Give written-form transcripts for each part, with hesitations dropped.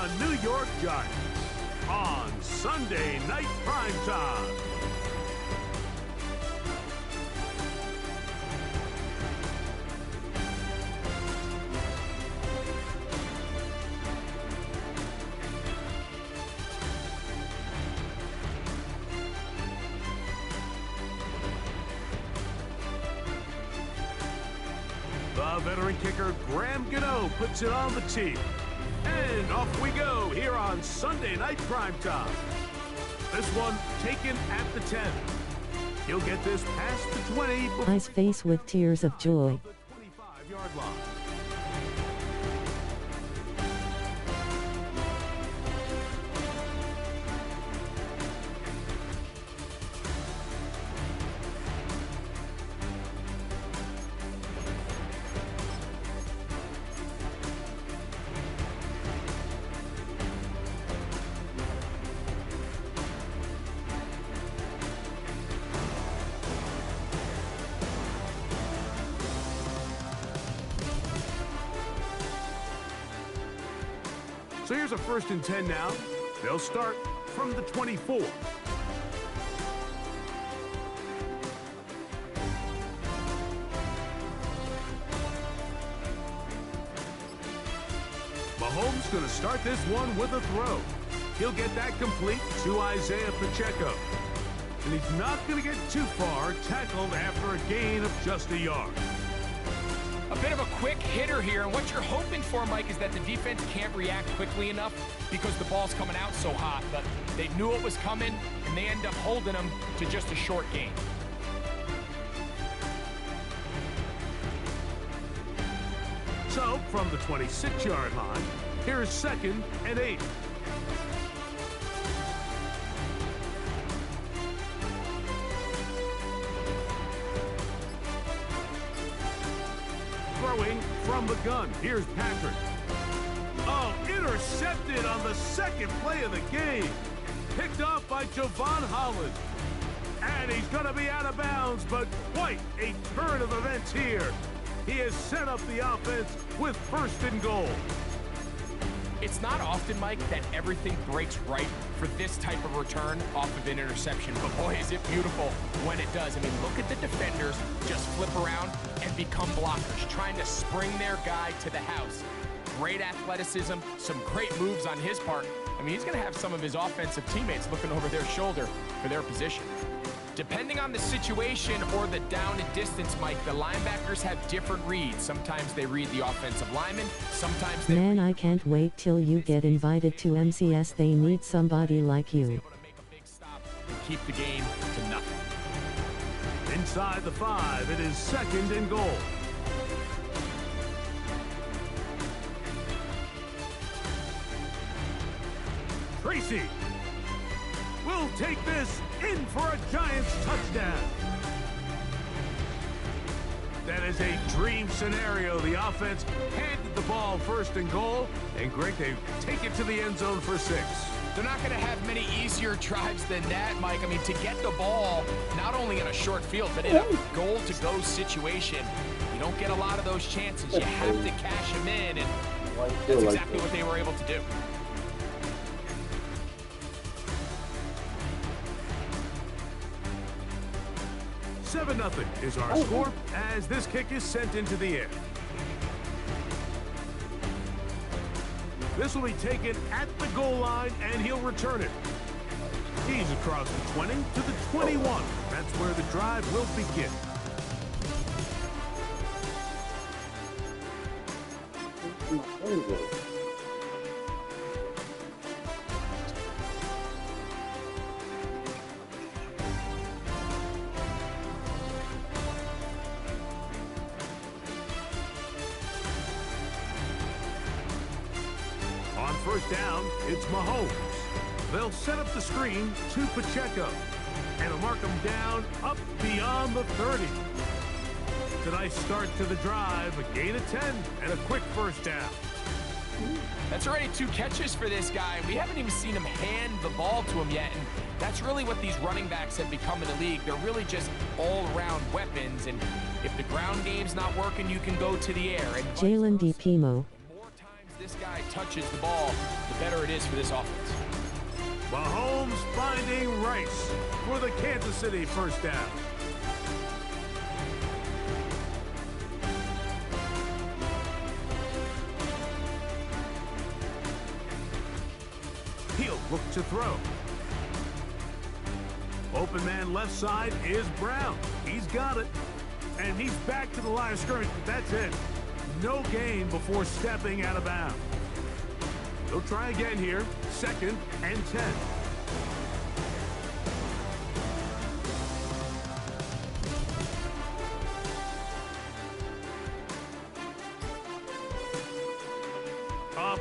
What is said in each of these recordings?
the New York Giants on Sunday Night Primetime. The veteran kicker Graham Gano puts it on the tee. And off we go here on Sunday Night Primetime. This one taken at the 10. He'll get this past the 20. Eyes face with tears of joy. The 25-yard line. So here's a 1st and 10 now. They'll start from the 24. Mahomes going to start this one with a throw. He'll get that complete to Isaiah Pacheco. And he's not going to get too far, tackled after a gain of just a yard. A bit of a quick hitter here, and what you're hoping for, Mike, is that the defense can't react quickly enough because the ball's coming out so hot, but they knew it was coming, and they end up holding them to just a short gain. So, from the 26-yard line, here's 2nd and 8. Throwing from the gun. Here's Patrick. Oh, intercepted on the 2nd play of the game. Picked off by Javon Holland. And he's going to be out of bounds, but quite a turn of events here. He has set up the offense with 1st and goal. It's not often, Mike, that everything breaks right for this type of return off of an interception, but boy, is it beautiful when it does. I mean, look at the defenders just flip around and become blockers, trying to spring their guy to the house. Great athleticism, some great moves on his part. I mean, he's going to have some of his offensive teammates looking over their shoulder for their position. Depending on the situation or the down and distance, Mike, the linebackers have different reads. Sometimes they read the offensive lineman, sometimes they Man, I can't wait till you get invited to MCS. They need somebody like you. able to make a big stop and keep the game to nothing. Inside the 5, it is 2nd and goal. Tracy will take this in for a Giants touchdown. That is a dream scenario. The offense handed the ball 1st and goal, and Greg, they take it to the end zone for 6. They're not going to have many easier drives than that, Mike. I mean, to get the ball, not only in a short field, but in a goal-to-go situation, you don't get a lot of those chances. You have to cash them in, and that's exactly what they were able to do. Seven 0 is our score as this kick is sent into the air. This will be taken at the goal line, and he'll return it. He's across the 20 to the 21. That's where the drive will begin. On 1st down, it's Mahomes. They'll set up the screen to Pacheco, and he'll mark him down up beyond the 30. It's a nice start to the drive, a gain of 10, and a quick 1st down. That's already 2 catches for this guy. We haven't even seen him hand the ball to him yet, and that's really what these running backs have become in the league. They're really just all-around weapons, and if the ground game's not working, you can go to the air. And Jalen DePimo. more times this guy touches the ball, the better it is for this offense. Mahomes finding Rice for the Kansas City first down. He'll look to throw. Open man left side is Brown. He's got it. And he's back to the line of scrimmage, but that's it. No gain before stepping out of bounds. They'll try again here. 2nd and 10.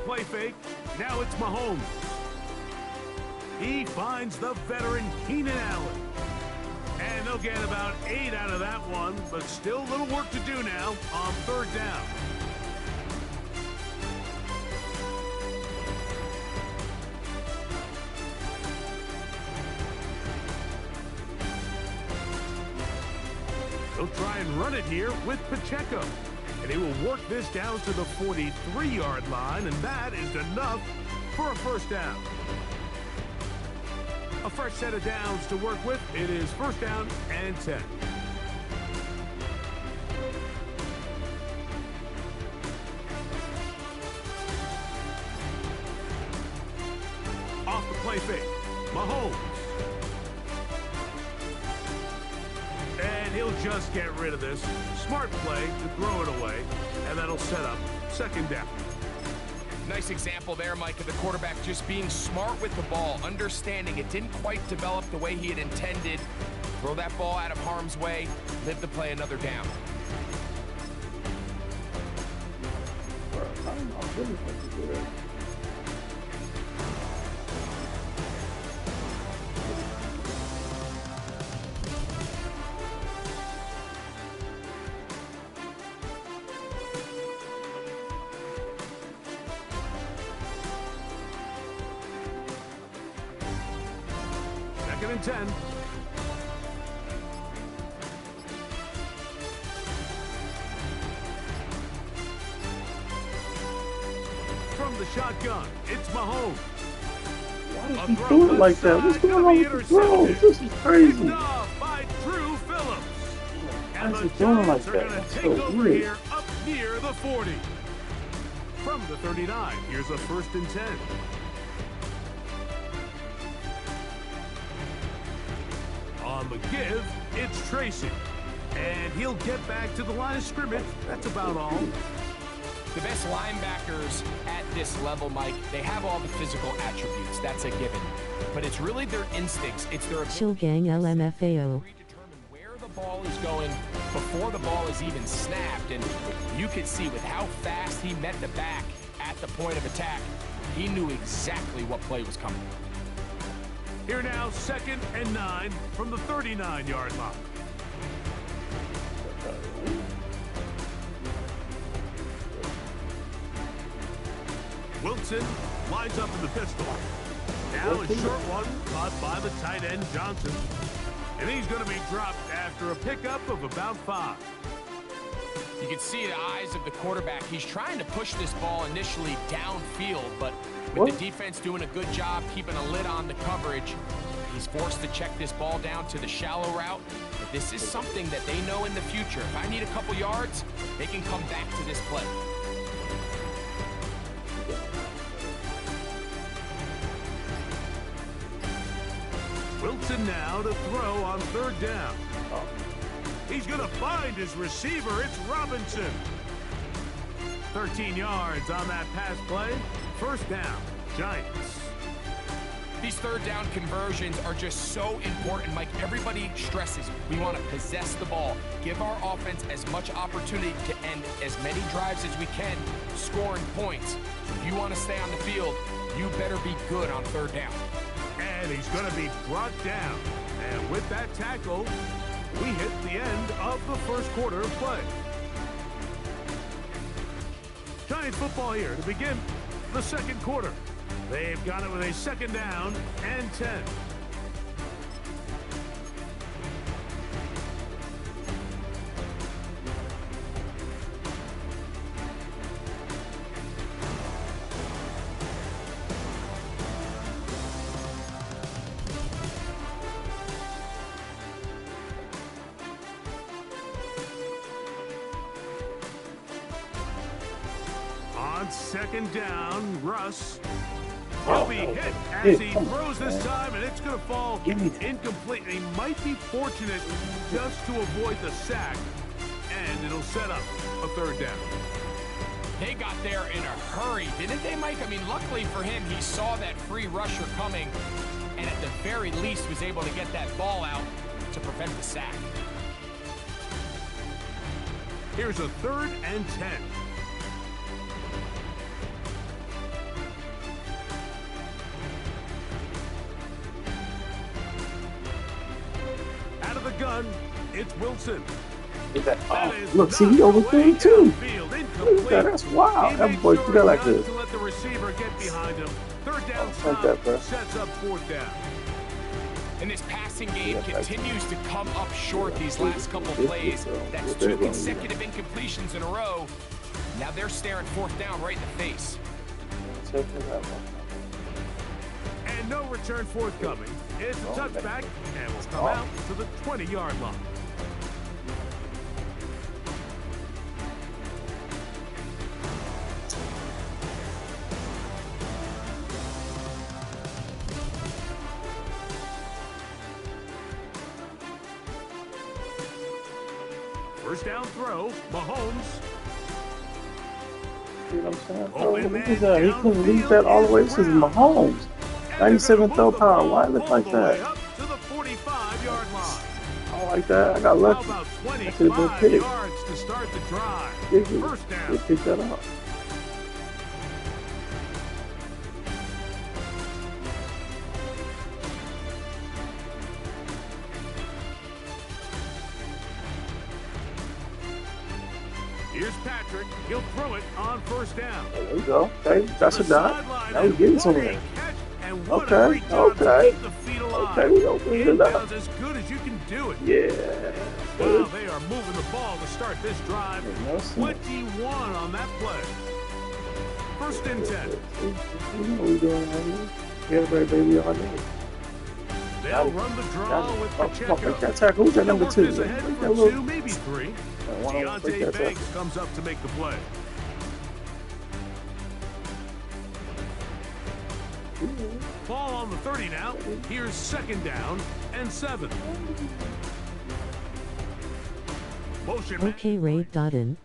Play fake. Now it's Mahomes. He finds the veteran Keenan Allen. And they'll get about 8 out of that one, but still a little work to do now on 3rd down. They'll try and run it here with Pacheco. And he will work this down to the 43-yard line, and that is enough for a first down. A fresh set of downs to work with. It is 1st down and 10. Off the play fake, Mahomes. And he'll just get rid of this. Smart play to throw it away, and that'll set up 2nd down. Nice example there, Mike, of the quarterback just being smart with the ball, understanding it didn't quite develop the way he had intended. Throw that ball out of harm's way, live to play another down. And 10. From the shotgun, it's Mahomes. Why is he doing like that? What's going on with the throws? This is crazy. By Drew Phillips. And Why the is he doing like Giants are that? going to That's take so over weird. here up near the 40. From the 39, here's a 1st and 10. On the give, it's Tracy. And he'll get back to the line of scrimmage. That's about all. The best linebackers at this level, Mike, they have all the physical attributes. That's a given. But it's really their instincts. It's their ability Chill gang LMFAO. to determine where the ball is going before the ball is even snapped. And you can see with how fast he met the back at the point of attack, he knew exactly what play was coming. Here now, 2nd and 9 from the 39-yard line. Wilson lines up in the pistol. Now a short one caught by the tight end Johnson. And he's going to be dropped after a pickup of about 5. You can see the eyes of the quarterback. He's trying to push this ball initially downfield, but with the defense doing a good job keeping a lid on the coverage, he's forced to check this ball down to the shallow route. But this is something that they know in the future. If I need a couple yards, they can come back to this play. Wilson now to throw on 3rd down. He's going to find his receiver. It's Robinson. 13 yards on that pass play. 1st down, Giants. These 3rd down conversions are just so important, Mike. Everybody stresses we want to possess the ball, give our offense as much opportunity to end as many drives as we can, scoring points. So if you want to stay on the field, you better be good on 3rd down. And he's going to be brought down. And with that tackle, we hit the end of the 1st quarter of play. Giants football here to begin the 2nd quarter. They've got it with a 2nd down and 10. On second down, Russ. He'll be hit as he throws this time, and it's going to fall incomplete. He might be fortunate just to avoid the sack, and it'll set up a third down. They got there in a hurry, didn't they, Mike? I mean, luckily for him, he saw that free rusher coming, and at the very least was able to get that ball out to prevent the sack. Here's a 3rd and 10. Out of the gun, it's Wilson. Look, see, he overthrew it too. Look at that, that's wild. That boy threw that like this. To let the receiver get behind him. Third down like that, bro. sets up 4th down. And this passing game continues to come up short these last couple plays. That's 2 consecutive incompletions in a row. Now they're staring 4th down right in the face. And no return forthcoming. It's a touchback, and will come out to the 20-yard line. First down throw, Mahomes. You know what I'm saying? Oh, look at that. He couldn't leave that all the way. This is Mahomes. 97 throw power. Why it look like that? Up to the 45-yard line. I like that. I got lucky. How about That could have been 25 picked. yards to start the drive? First down. They picked that up. Here's Patrick. He'll throw it on first down. There we go. Okay, that's a dot. Now we're getting somewhere. Okay, okay. Okay, we opened it up. As good as you can do it. Yeah. Wow, they are moving the ball to start this drive. 21 on that play. First and 10. You know what we're doing right here. Everybody, baby, all day. They'll run the draw with Pacheco. That tackle. Who's that number 2? Is ahead for 2, maybe 3. Deontay Banks comes up to make the play. Ball on the 30 now. Here's second down and 7. Motion. Okay, Ray Dodden.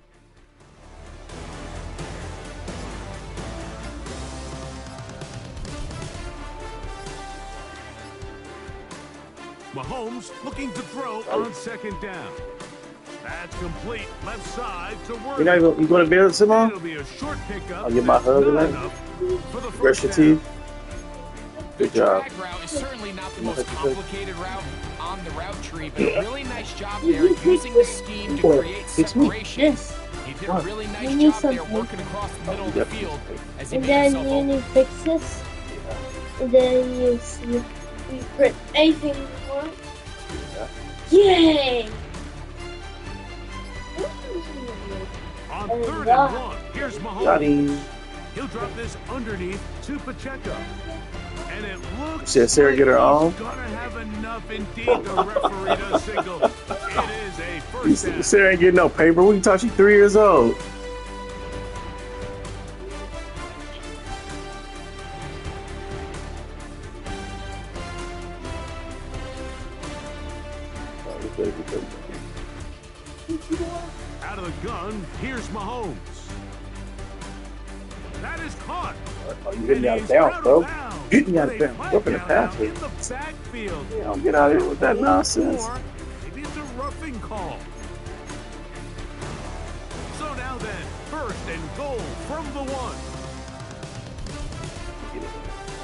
Mahomes looking to throw on second down. That's complete. Left side to Worthy. You going to be able to sit on? It'll be a short pickup. I'll get my hug in there. Brush your teeth. Good job. The drag route is certainly not the most complicated route on the route tree, but a really nice job there using the scheme to create separation. He did a really nice job there working across the middle of the field as he made himself open. And then you fix this. And then you print anything you want. Yay! On 3rd and 1, here's Mahomes. He'll drop this underneath to Pacheco. And it looks Sarah like get her own. he's gonna have enough indeed. The referee does signal. It is a first down. Sarah ain't getting no paper. We can talk. She's 3 years old. Out of the gun, here's Mahomes. That is caught. Oh, you getting out of bounds, bro. Get me out of bounds. Up in the pass. In the backfield. Yeah, don't get out of here with that nonsense. Or maybe it's a roughing call. So now then, 1st and goal from the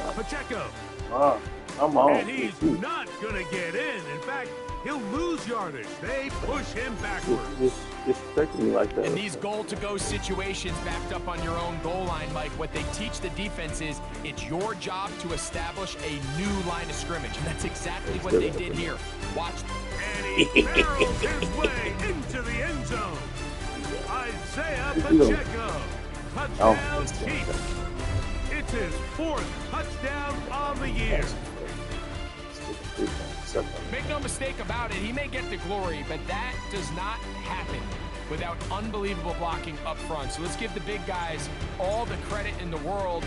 1. Pacheco. Come on. And he's not going to get in. In fact, he'll lose yardage. They push him backwards. Disrespecting me like that. In these goal-to-go situations backed up on your own goal line, Mike, what they teach the defense is it's your job to establish a new line of scrimmage. And that's exactly what they did here. Watch. And he barrels his way into the end zone. Isaiah Pacheco. Touchdown Chiefs. It's his 4th touchdown on the year. Make no mistake about it, he may get the glory, but that does not happen without unbelievable blocking up front. So let's give the big guys all the credit in the world.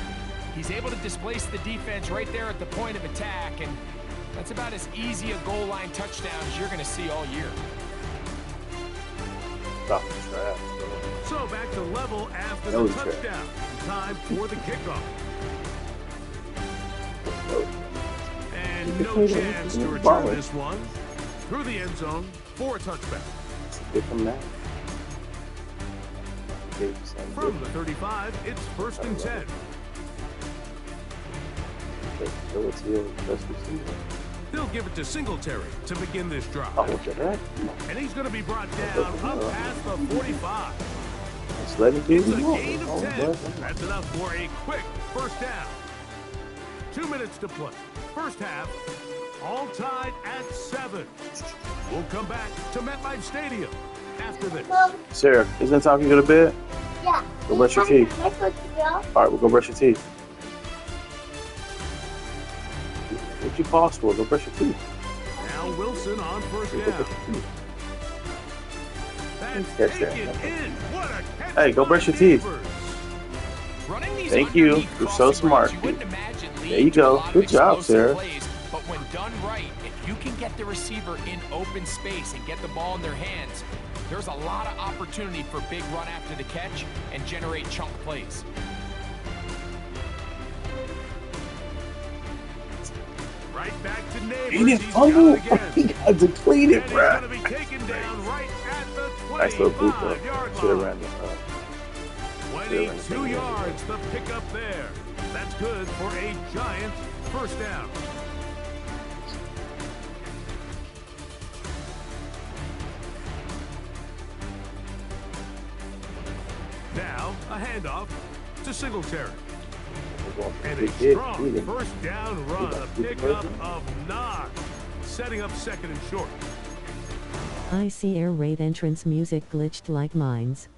He's able to displace the defense right there at the point of attack, and that's about as easy a goal line touchdown as you're going to see all year. So back to level after the touchdown. Time for the kickoff. And no chance to return this one. Through the end zone for a touchback. From the 35, it's 1st and 10. They'll give it to Singletary to begin this drive. And he's going to be brought down up past the 45. It's a gain of 10. That's enough for a quick first down. 2 minutes to play. First half, all tied at 7. We'll come back to MetLife Stadium after this. Sarah, isn't it time you go to bed? Yeah. Go brush your teeth. All right, we'll go brush your teeth. What's your pause for? Go brush your teeth. Now Wilson on first down. Catch that. Hey, go brush your teeth. Thank you. You're so smart. There you go. Good job, Sarah. But when done right, if you can get the receiver in open space and get the ball in their hands, there's a lot of opportunity for big run after the catch and generate chunk plays. Right back to neighbors. He didn't fumble. He got depleted, bro. Going to be taken down right at the 25-yard line. 22 yards, the pickup there. That's good for a Giants first down. Now, a handoff to Singletary. And a strong first down run, a pickup of 9. Setting up 2nd and short. I see air raid entrance music glitched like mines.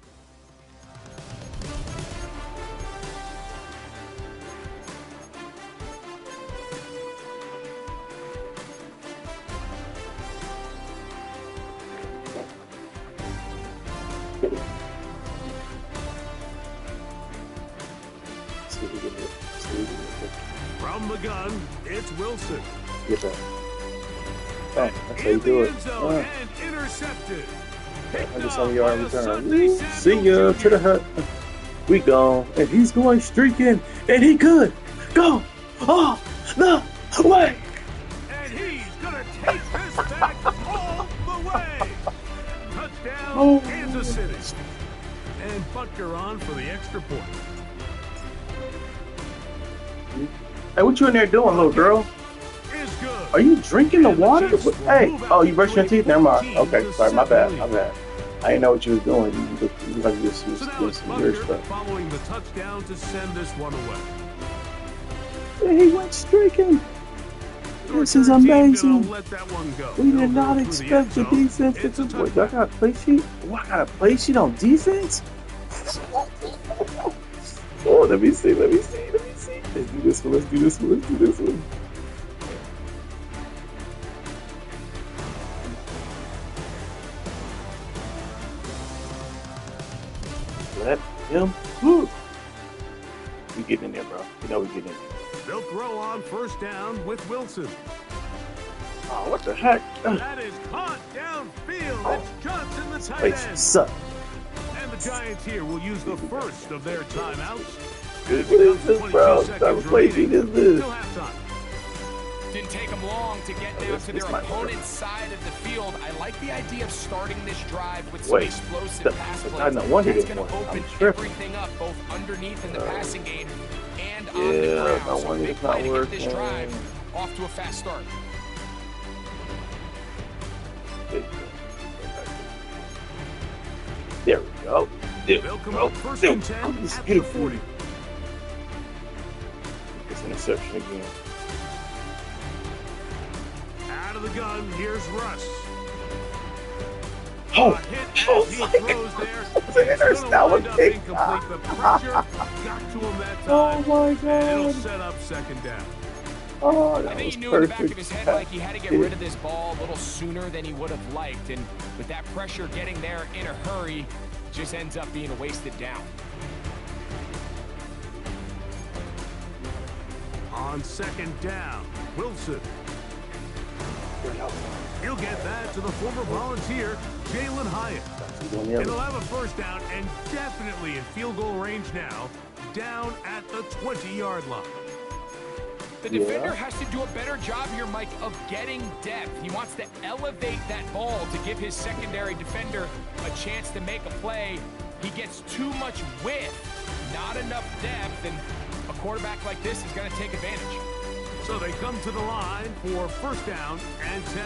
From the gun, it's Wilson. Get that. Hey, that's how you do it. And intercepted. I just on your return. See ya to the hut. We gone. And he's going streaking. And he could go all the way. And he's going to take this back all the way. Touchdown, Kansas City. And Butker on for the extra point. Hey, what you in there doing, little girl? Is good. Are you drinking the water? Hey, oh, you brushing your teeth? Never mind. Okay, sorry, my bad. I didn't know what you was doing. You look like you was doing some weird stuff. Following the touchdown to send this one away. Yeah, he went streaking. This is amazing. We did not expect the defense to do it. I got a play sheet? Oh, I got a play sheet on defense? Oh, let me see. Let's do this one. Let him move. We getting in there, bro. You know we getting in there. They'll throw on first down with Wilson. Oh, what the heck? That is caught downfield. It's Johnson, the tight end. Suck. And the Giants here will use the first of their timeouts. What is this, bro? What type of play sheet is this? Didn't take them long to get down to their opponent's side of the field. I like the idea of starting this drive with some explosive pass plays. That's going to open everything up, both underneath in the passing game and on the ground. So a big play to get this drive off to a fast start. There we go. They'll come up first and 10 at the 40. It's an interception again. Out of the gun, here's Russ. Oh, he throws there. It's going to wind up incomplete. The pressure got to him that time. Oh my God. And it'll set up second down. Oh, I that think was he knew in the back of perfect. his head, like, he had to get rid of this ball a little sooner than he would have liked. And with that pressure getting there in a hurry, just ends up being a wasted down. On second down, Wilson. He'll get that to the former Volunteer, Jalen Hyatt. It'll have a first down and definitely in field goal range now, down at the 20-yard line. The defender has to do a better job here, Mike, of getting depth. He wants to elevate that ball to give his secondary defender a chance to make a play. He gets too much width, not enough depth, and a quarterback like this is going to take advantage. So they come to the line for first down and 10.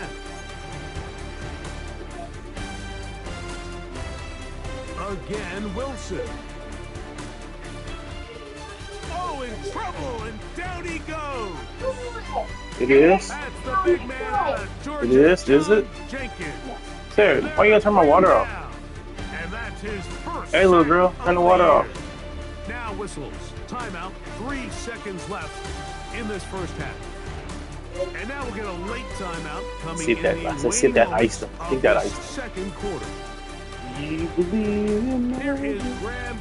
Again, Wilson. Oh, in trouble, and down he goes. It is. That's the big man out of Georgia. It is it? Jenkins. Sarah, why you gotta turn my water off? And that's his first. Hey, little girl, turn the water off. Now whistles. Timeout. 3 seconds left in this first half. And now we'll get a late timeout coming See in that? the I said, see that waning ice. moments Think of that the ice. second quarter. You believe in Here me. is Graham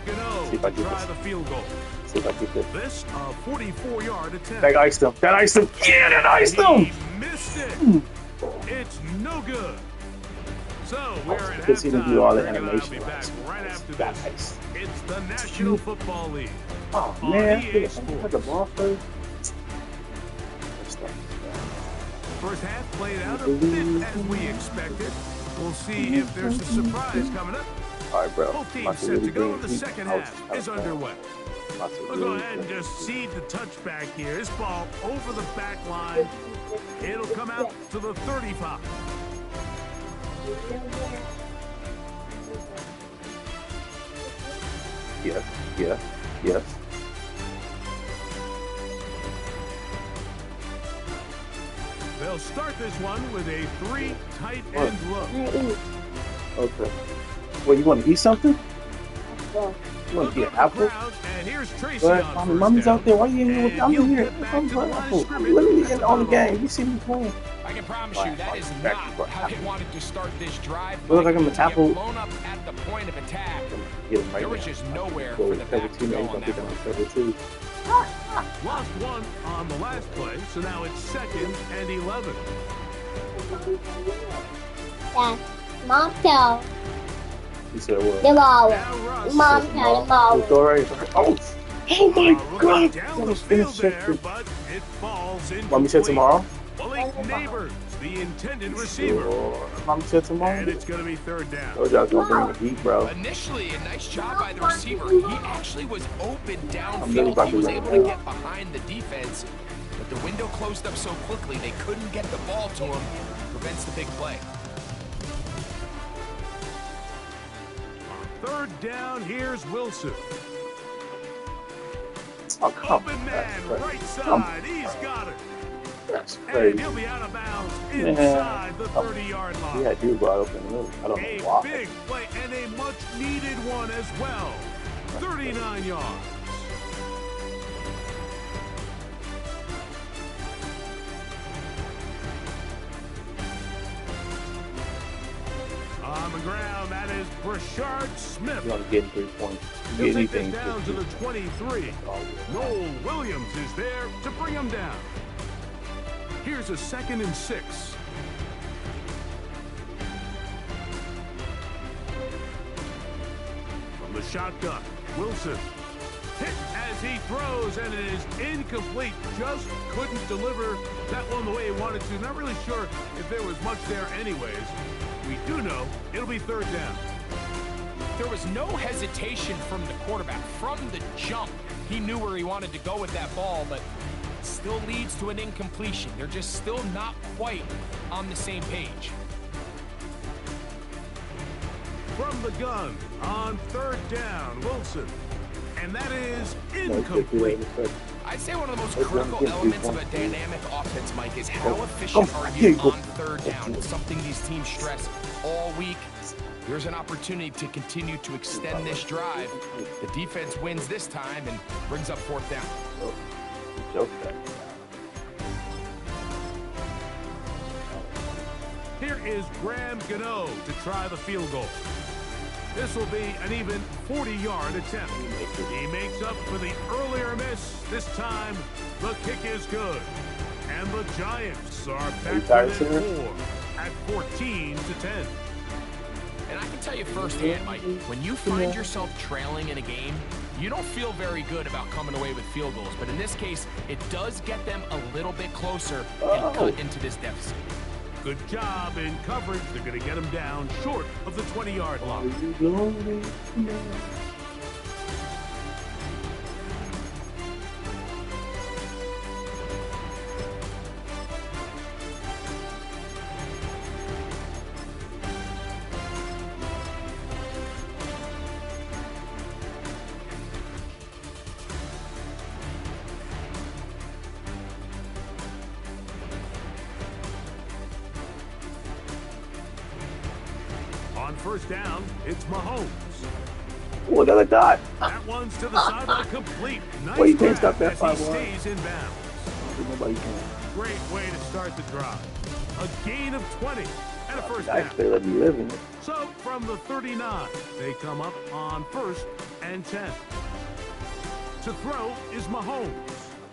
See if I Gano to do try this. the field goal. See if I get this. This a 44-yard attempt. That iced him. That iced him. Yeah, that iced He him. missed it. It's no good. So we're at Because he didn't do halftime. all the Greg and I will be animation. back right after That this. ice. It's the National Football League. Oh On man, EA I Sports. had the ball first. Let's start. First half played out a bit as we expected. We'll see if there's a surprise coming up. All right, bro. Both I'm teams about to set really to go, and bring the heat second out half is of underway. About to We'll go really ahead and bring- just seed the touchback here. This ball over the back line. It'll come out to the 35. Yes, yes, yes. They'll start this one with a 3 tight end look. Okay. Well, you want to eat something? You want Look to over get the an apple? crowd, and here's Tracy But on mommy, first mommy's down. out there. Why you in here with me? And I'm he'll in here. get back I'm to the playing line of apple. scrimmage Literally at in the on the bottom. game. You see me playing. I can promise you that is Back not to how they wanted to start this drive. Look like I'm Mike. an To get apple. blown up at the point of attack. Get him right There was now. just nowhere Go for with the cover back to two, go man. on Don't that pick him one. on cover two. Lost one on the last play, so now it's 2nd and 11. Dạ, món chờ, He said what? đi bò, Now Russ. món chờ đi bò. It's all right. Oh, oh my Looking God. down That the was field there, intercepted. but it falls in. Mommy said tomorrow. Malik Neighbors, the intended receiver. Sure. Mommy said tomorrow. And it's going to be 3rd down. Told y'all I was gonna bring the heat, bro. Initially, a nice job by the receiver. He actually was open really downfield. about He to was run able it to out. get behind the defense, but the window closed up so quickly they couldn't get the ball to him. Prevents the big play. 3rd down, here's Wilson. Oh, come Open on. man, That's right crazy. side. He's got it. That's And crazy. he'll be out of bounds Man. inside the 30-yard line. Yeah, dude, bro, open the middle. I don't A know why. big play and a much-needed one as well. 39 yards. On the ground, that is Brashard Smith. You want to get 3 points. You He'll get take anything. this down to the 23. Noel Williams is there to bring him down. Here's a 2nd and 6. From the shotgun, Wilson hit as he throws, and it is incomplete. Just couldn't deliver that one the way he wanted to. Not really sure if there was much there anyways. We do know it'll be 3rd down. There was no hesitation from the quarterback. From the jump, he knew where he wanted to go with that ball, but it still leads to an incompletion. They're just still not quite on the same page. From the gun on 3rd down, Wilson. And that is incomplete. I'd say one of the most critical elements of a dynamic offense, Mike, is how efficient are you on 3rd down. It's something these teams stress all week. Here's an opportunity to continue to extend this drive. The defense wins this time and brings up 4th down. Joke that. Here is Graham Gano to try the field goal. This will be an even 40-yard attempt. He makes up for the earlier miss. This time, the kick is good. And the Giants are back within 4 at 14-10. And I can tell you firsthand, Mike, when you find yourself trailing in a game, you don't feel very good about coming away with field goals. But in this case, it does get them a little bit closer and cut into this deficit. Good job in coverage. They're going to get him down short of the 20-yard line. On first down, it's Mahomes. Oh, another dot. That one's to the sideline complete. Nice Well, you can't grab stop that as 5-1. he stays in bounds. Nobody can. Great way to start the drive. A gain of 20 and a first down. They let me live in it. So from the 39, they come up on 1st and 10. To throw is Mahomes.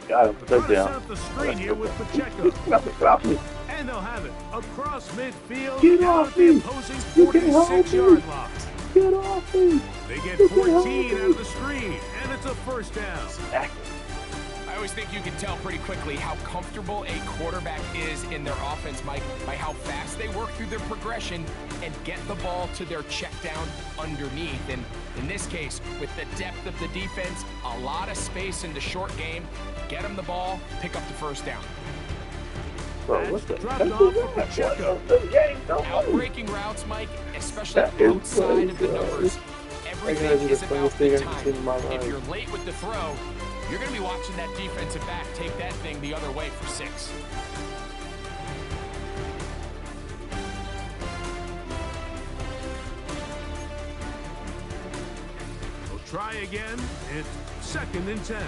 Got him. Trying to set Touchdown. up the screen here with Pacheco. Get off me. And they'll have it across midfield. Get down off at the me. opposing You can't hold me. 46-yard line. Get off me. They get You can't hold 14 me. out of the screen, and it's a first down. I always think you can tell pretty quickly how comfortable a quarterback is in their offense, Mike, by how fast they work through their progression and get the ball to their check down underneath. And in this case, with the depth of the defense, a lot of space in the short game, get them the ball, pick up the first down. Bro, what's the Dropped off for Pacheco. Outbreaking routes, Mike, especially outside of the numbers. Everything is about the time. If you're late with the throw, you're going to be watching that defensive back take that thing the other way for 6. We'll try again. It's 2nd and 10.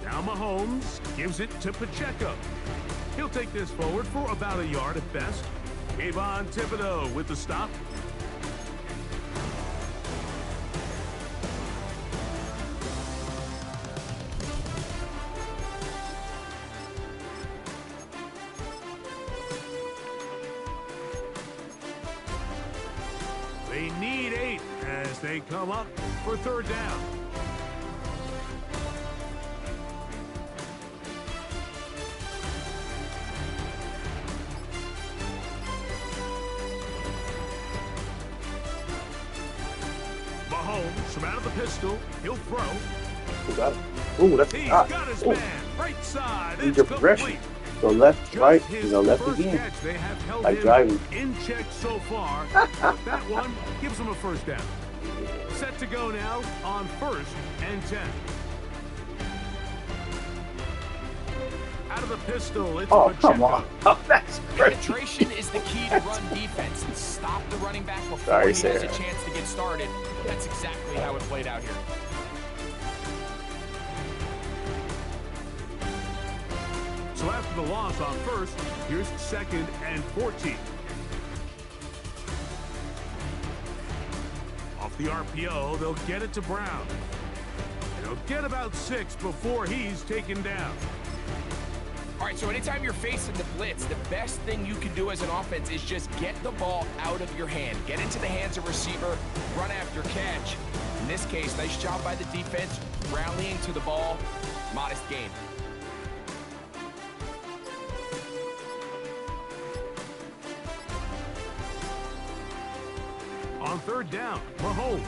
Now Mahomes gives it to Pacheco. He'll take this forward for about a yard at best. Kayvon Thibodeau with the stop. They need 8 as they come up for 3rd down. Mahomes from out of the pistol. He'll throw. Ooh, that's He's hot. got his Ooh. man. Right side. Need It's your progression. complete. Go left, Just right, his you know, left first again. catch. They have held Like him driving. in check so far. That one gives him a first down. Set to go now on 1st and 10. Out of the pistol, it's Oh, Pacheco. come on. Oh, that's crazy. Penetration is the key to run defense. And stop the running back before Sorry, he has a Sarah. chance to get started. That's exactly how it played out here. So after the loss on 1st, here's 2nd and 14. Off the RPO, they'll get it to Brown. They'll get about 6 before he's taken down. All right, so anytime you're facing the blitz, the best thing you can do as an offense is just get the ball out of your hand. Get into the hands of receiver, run after catch. In this case, nice job by the defense, rallying to the ball, modest gain. On 3rd down, Mahomes.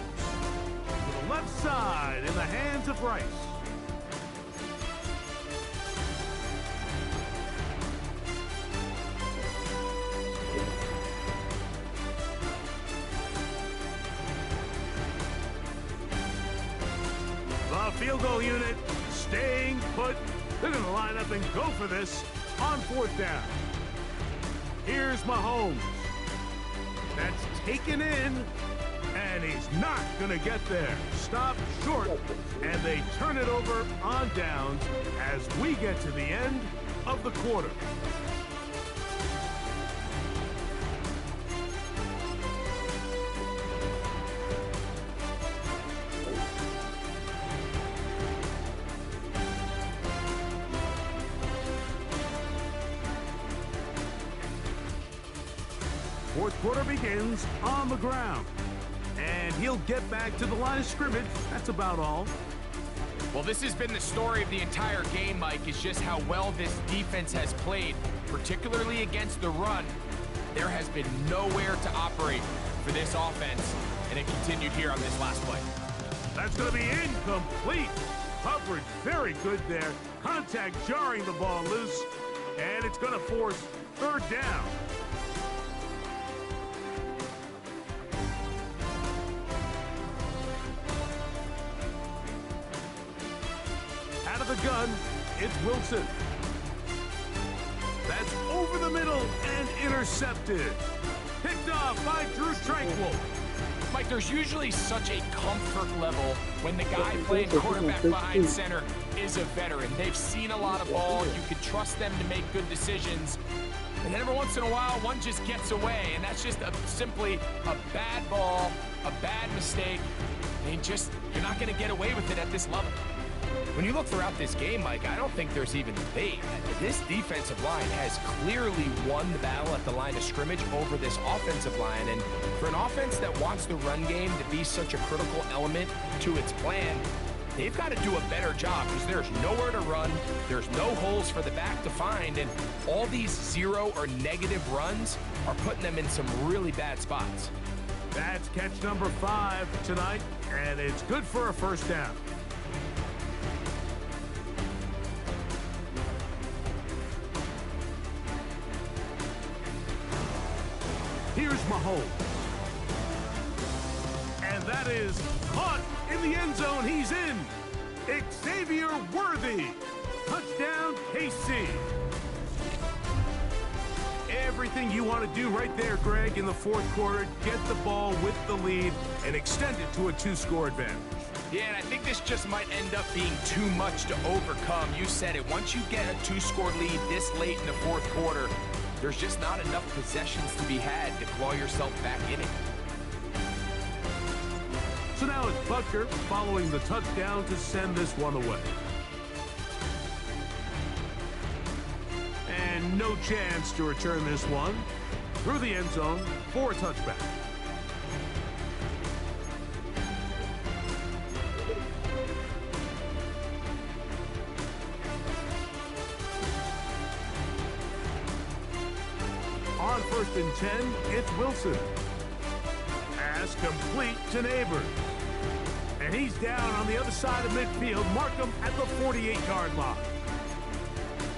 To the left side in the hands of Rice. The field goal unit staying put. They're going to line up and go for this on 4th down. Here's Mahomes. That's taken in, and he's not going to get there. Stop short, and they turn it over on downs as we get to the end of the quarter. Fourth quarter begins on the ground. And he'll get back to the line of scrimmage. That's about all. Well, this has been the story of the entire game, Mike, is just how well this defense has played, particularly against the run. There has been nowhere to operate for this offense, and it continued here on this last play. That's going to be incomplete. Coverage very good there. Contact jarring the ball loose, and it's going to force third down. Out of the gun, it's Wilson. That's over the middle and intercepted. Picked off by Drew Tranquil. Mike, there's usually such a comfort level when the guy playing quarterback behind center is a veteran. They've seen a lot of ball. You can trust them to make good decisions. And then every once in a while, one just gets away, and that's just simply a bad ball, a bad mistake. And you're not going to get away with it at this level. When you look throughout this game, Mike, I don't think there's even debate. This defensive line has clearly won the battle at the line of scrimmage over this offensive line. And for an offense that wants the run game to be such a critical element to its plan, they've got to do a better job because there's nowhere to run, there's no holes for the back to find, and all these zero or negative runs are putting them in some really bad spots. That's catch number 5 tonight, and it's good for a first down. Here's Mahomes. And that is caught in the end zone. He's in. Xavier Worthy. Touchdown, KC. Everything you want to do right there, Greg, in the fourth quarter. Get the ball with the lead and extend it to a 2-score advantage. Yeah, and I think this just might end up being too much to overcome. You said it. Once you get a 2-score lead this late in the fourth quarter, there's just not enough possessions to be had to claw yourself back in it. So now it's Butker following the touchdown to send this one away. And no chance to return this one through the end zone for a touchback. On 1st and 10, it's Wilson. Pass complete to Neighbors. And he's down on the other side of midfield. Mark him at the 48-yard line.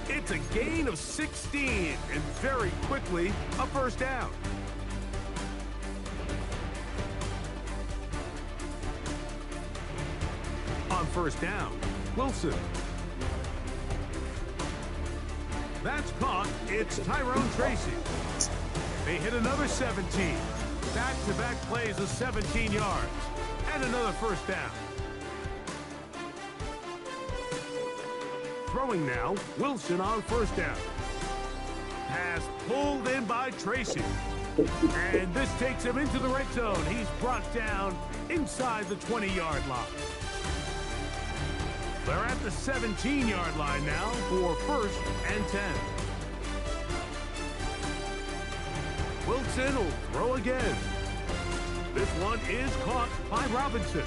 It's a gain of 16, and very quickly, a first down. On 1st down, Wilson. That's caught. It's Tyrone Tracy. They hit another 17. Back-to-back plays of 17 yards. And another first down. Throwing now, Wilson on 1st down. Pass pulled in by Tracy. And this takes him into the red zone. He's brought down inside the 20-yard line. They're at the 17-yard line now for 1st and 10. Wilson will throw again. This one is caught by Robinson.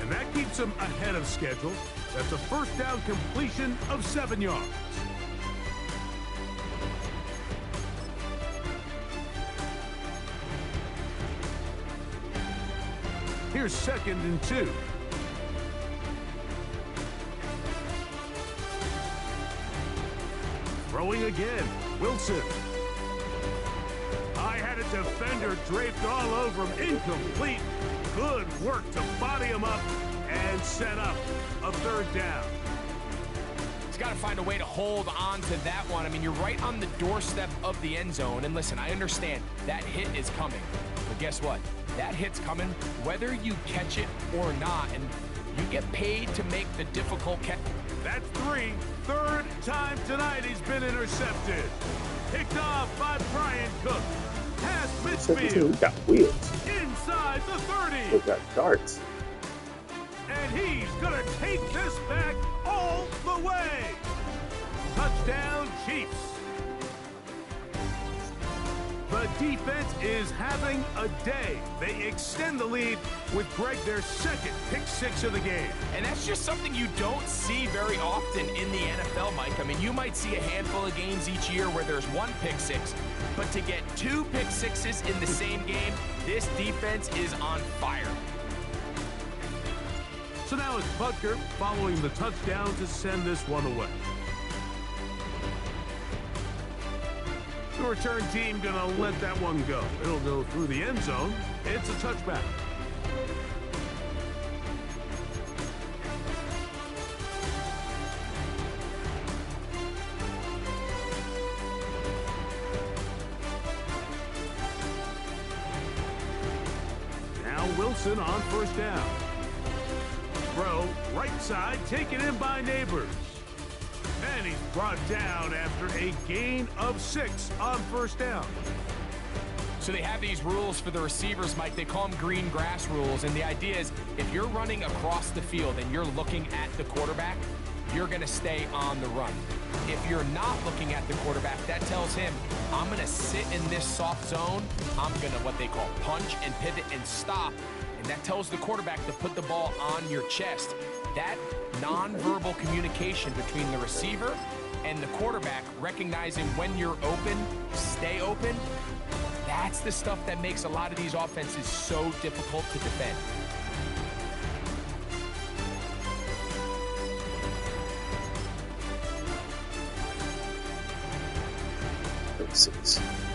And that keeps him ahead of schedule. That's a first down completion of 7 yards. Here's 2nd and 2. Throwing again, Wilson. I had a defender draped all over him, incomplete. Good work to body him up and set up a 3rd down. He's got to find a way to hold on to that one. I mean, you're right on the doorstep of the end zone. And listen, I understand that hit is coming. But guess what? That hit's coming whether you catch it or not. And You get paid to make the difficult catch. That's 3. Third time tonight he's been intercepted. Picked off by Brian Cook. Past midfield. Got wheels. Inside the 30. We got darts. And he's going to take this back all the way. Touchdown, Chiefs. The defense is having a day. They extend the lead with Greg, their second pick 6 of the game. And that's just something you don't see very often in the NFL, Mike. I mean, you might see a handful of games each year where there's 1 pick 6, but to get 2 pick 6s in the same game, this defense is on fire. So now it's Butker following the touchdown to send this one away. The return team gonna let that one go. It'll go through the end zone. It's a touchback. Now Wilson on first down. Throw right side, taken in by Neighbors. And he's brought down after a gain of 6 on first down. So they have these rules for the receivers, Mike. They call them green grass rules. And the idea is if you're running across the field and you're looking at the quarterback, you're going to stay on the run. If you're not looking at the quarterback, that tells him, I'm going to sit in this soft zone. I'm going to what they call punch and pivot and stop. And that tells the quarterback to put the ball on your chest. That nonverbal communication between the receiver and the quarterback, recognizing when you're open, stay open, that's the stuff that makes a lot of these offenses so difficult to defend.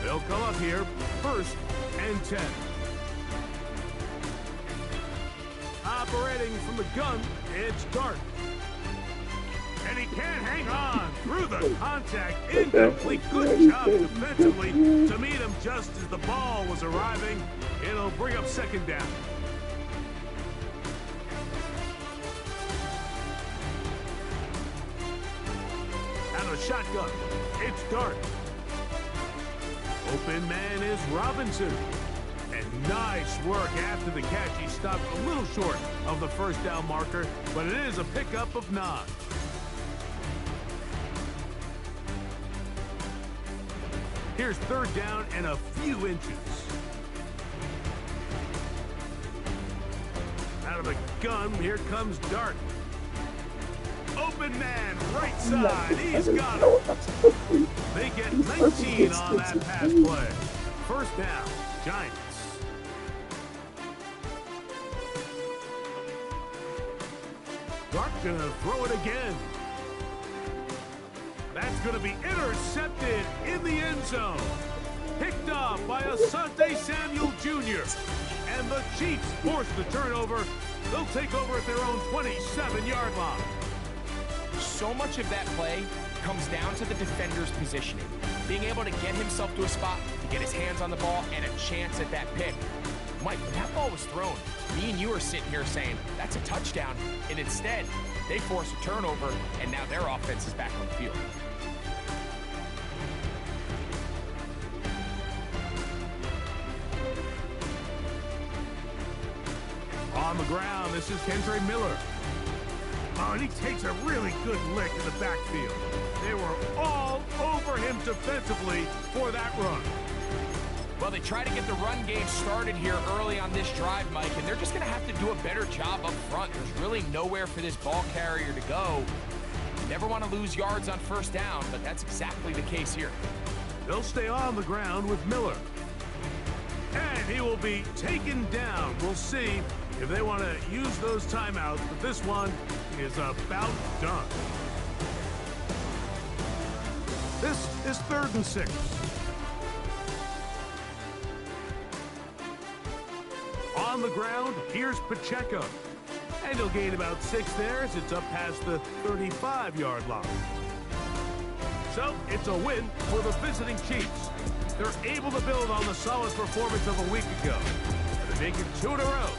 They'll come up here, 1st and 10. Operating from the gun, it's Dart. And he can't hang on through the contact. Incomplete. Good job defensively to meet him just as the ball was arriving. It'll bring up 2nd down. Out of shotgun, it's Dart. Open man is Robinson. And nice work after the catch. He stopped a little short of the first down marker, but it is a pickup of 9. Here's 3rd down and a few inches. Out of the gun, here comes Dart. Open man, right side. He's got it. They get 19 on that pass play. 1st down, Giants. Dart gonna throw it again. That's gonna be intercepted in the end zone. Picked off by Asante Samuel Jr. And the Chiefs force the turnover. They'll take over at their own 27-yard line. So much of that play comes down to the defender's positioning. Being able to get himself to a spot, to get his hands on the ball, and a chance at that pick. Mike, when that ball was thrown, me and you are sitting here saying, that's a touchdown. And instead, they force a turnover, and now their offense is back on the field. On the ground, this is Kendre Miller. Oh, and he takes a really good lick in the backfield. They were all over him defensively for that run. Well, they try to get the run game started here early on this drive, Mike, and they're just going to have to do a better job up front. There's really nowhere for this ball carrier to go. You never want to lose yards on 1st down, but that's exactly the case here. They'll stay on the ground with Miller. And he will be taken down. We'll see if they want to use those timeouts, but this one is about done. This is 3rd and 6. On the ground, here's Pacheco. And he'll gain about 6 there as it's up past the 35-yard line. So it's a win for the visiting Chiefs. They're able to build on the solid performance of a week ago. They're making 2 in a row